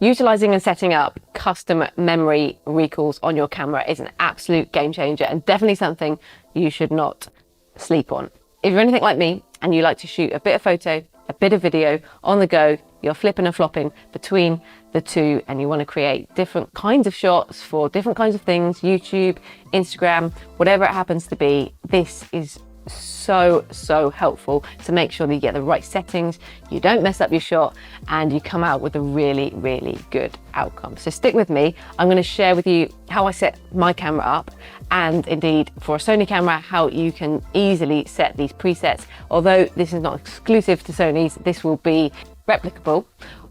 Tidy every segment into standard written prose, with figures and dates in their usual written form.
Utilizing and setting up custom memory recalls on your camera is an absolute game changer and definitely something you should not sleep on. If you're anything like me and you like to shoot a bit of photo, a bit of video on the go, you're flipping and flopping between the two and you want to create different kinds of shots for different kinds of things, YouTube, Instagram, whatever it happens to be, this is so helpful to make sure that you get the right settings, you don't mess up your shot, and you come out with a really good outcome. So stick with me. I'm going to share with you how I set my camera up, and indeed for a Sony camera how you can easily set these presets. Although this is not exclusive to Sony's, this will be replicable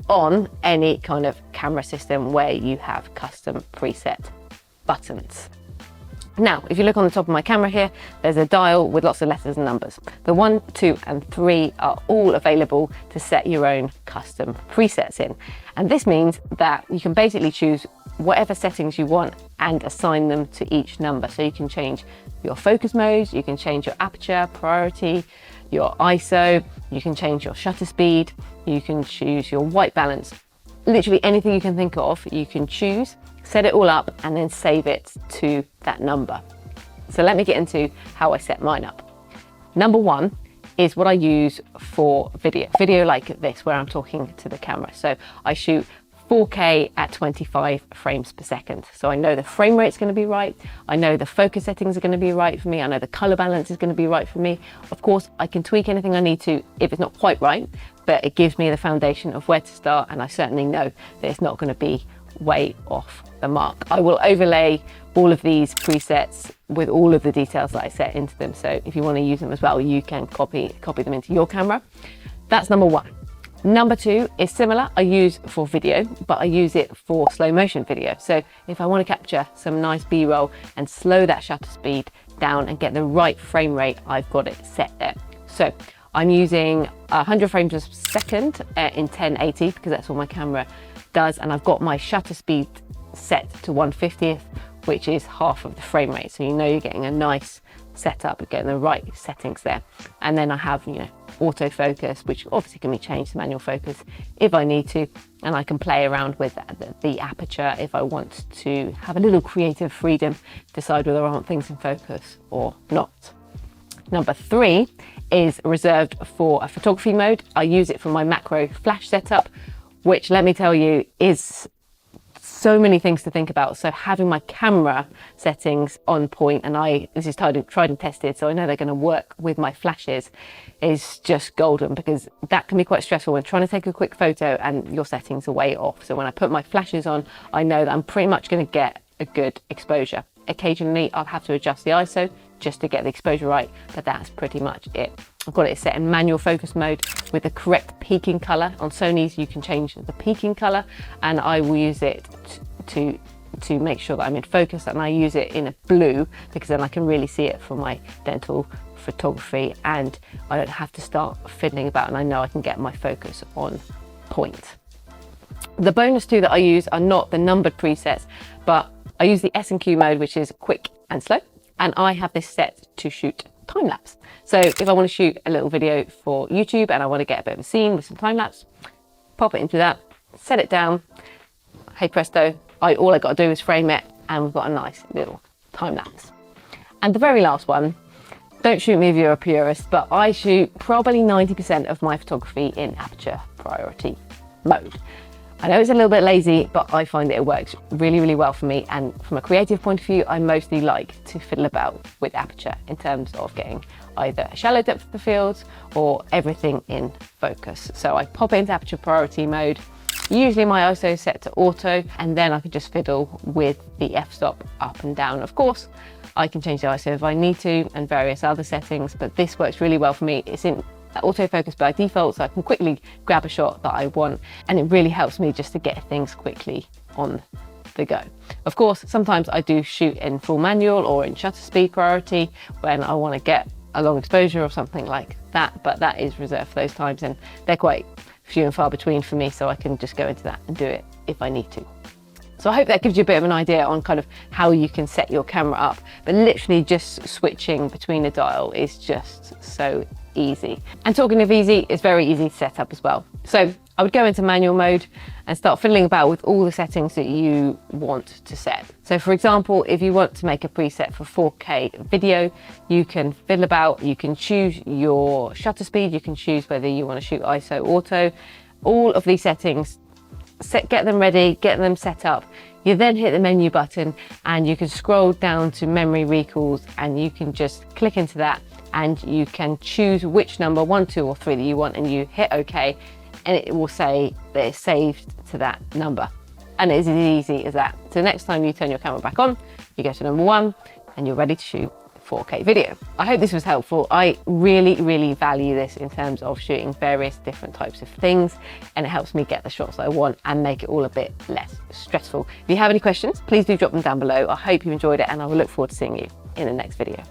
on any kind of camera system where you have custom preset buttons. Now, if you look on the top of my camera here, there's a dial with lots of letters and numbers. The 1, 2, and 3 are all available to set your own custom presets in. And this means that you can basically choose whatever settings you want and assign them to each number. So you can change your focus modes, you can change your aperture, priority, your ISO, you can change your shutter speed, you can choose your white balance. Literally anything you can think of, you can choose, set it all up, and then save it to that number. So let me get into how I set mine up. Number 1 is what I use for video like this, where I'm talking to the camera. So I shoot 4K at 25 frames per second. So I know the frame rate's going to be right. I know the focus settings are going to be right for me. I know the color balance is going to be right for me. Of course, I can tweak anything I need to if it's not quite right, but it gives me the foundation of where to start. And I certainly know that it's not going to be way off the mark. I will overlay all of these presets with all of the details that I set into them. So if you want to use them as well, you can copy them into your camera. That's number 1. Number 2 is similar. I use for video, but I use it for slow motion video. So if I want to capture some nice B-roll and slow that shutter speed down and get the right frame rate, I've got it set there. So I'm using 100 frames per second in 1080 because that's what my camera does, and I've got my shutter speed set to 1/50th, which is half of the frame rate. So you know you're getting a nice setup, getting the right settings there. And then I have, autofocus, which obviously can be changed to manual focus if I need to, and I can play around with the aperture if I want to have a little creative freedom, decide whether I want things in focus or not. Number 3 is reserved for a photography mode. I use it for my macro flash setup, which, let me tell you, is so many things to think about. So having my camera settings on point, and this is tried and tested, so I know they're going to work with my flashes, is just golden, because that can be quite stressful when trying to take a quick photo and your settings are way off. So when I put my flashes on, I know that I'm pretty much going to get a good exposure. Occasionally I'll have to adjust the ISO just to get the exposure right, but that's pretty much it. I've got it set in manual focus mode with the correct peaking color. On Sony's you can change the peaking color, and I will use it to make sure that I'm in focus, and I use it in a blue because then I can really see it for my dental photography and I don't have to start fiddling about, and I know I can get my focus on point. The bonus 2 that I use are not the numbered presets, but I use the S&Q mode, which is quick and slow, and I have this set to shoot time lapse. So if I want to shoot a little video for YouTube and I want to get a bit of a scene with some time lapse, pop it into that, set it down, hey presto, all I got to do is frame it and we've got a nice little time lapse. And the very last one, don't shoot me if you're a purist, but I shoot probably 90% of my photography in aperture priority mode. I know it's a little bit lazy, but I find that it works really well for me. And from a creative point of view, I mostly like to fiddle about with aperture in terms of getting either a shallow depth of field or everything in focus. So I pop it into aperture priority mode. Usually my ISO is set to auto, and then I can just fiddle with the f-stop up and down. Of course, I can change the ISO if I need to and various other settings, but this works really well for me. It's in autofocus by default, so I can quickly grab a shot that I want, and it really helps me just to get things quickly on the go. Of course, sometimes I do shoot in full manual or in shutter speed priority when I want to get a long exposure or something like that, but that is reserved for those times, and they're quite few and far between for me, so I can just go into that and do it if I need to. So I hope that gives you a bit of an idea on kind of how you can set your camera up, but literally just switching between the dial is just so easy. And talking of easy, it's very easy to set up as well. So I would go into manual mode and start fiddling about with all the settings that you want to set. So for example, if you want to make a preset for 4K video, you can fiddle about, you can choose your shutter speed, you can choose whether you want to shoot ISO auto, all of these settings, get them ready, get them set up. You then hit the menu button and you can scroll down to memory recalls and you can just click into that and you can choose which number, 1, 2 or 3 that you want, and you hit OK and it will say that it's saved to that number. And it's as easy as that. So next time you turn your camera back on, you go to number 1 and you're ready to shoot 4K video. I hope this was helpful. I really value this in terms of shooting various different types of things, and it helps me get the shots that I want and make it all a bit less stressful. If you have any questions, please do drop them down below. I hope you enjoyed it and I will look forward to seeing you in the next video.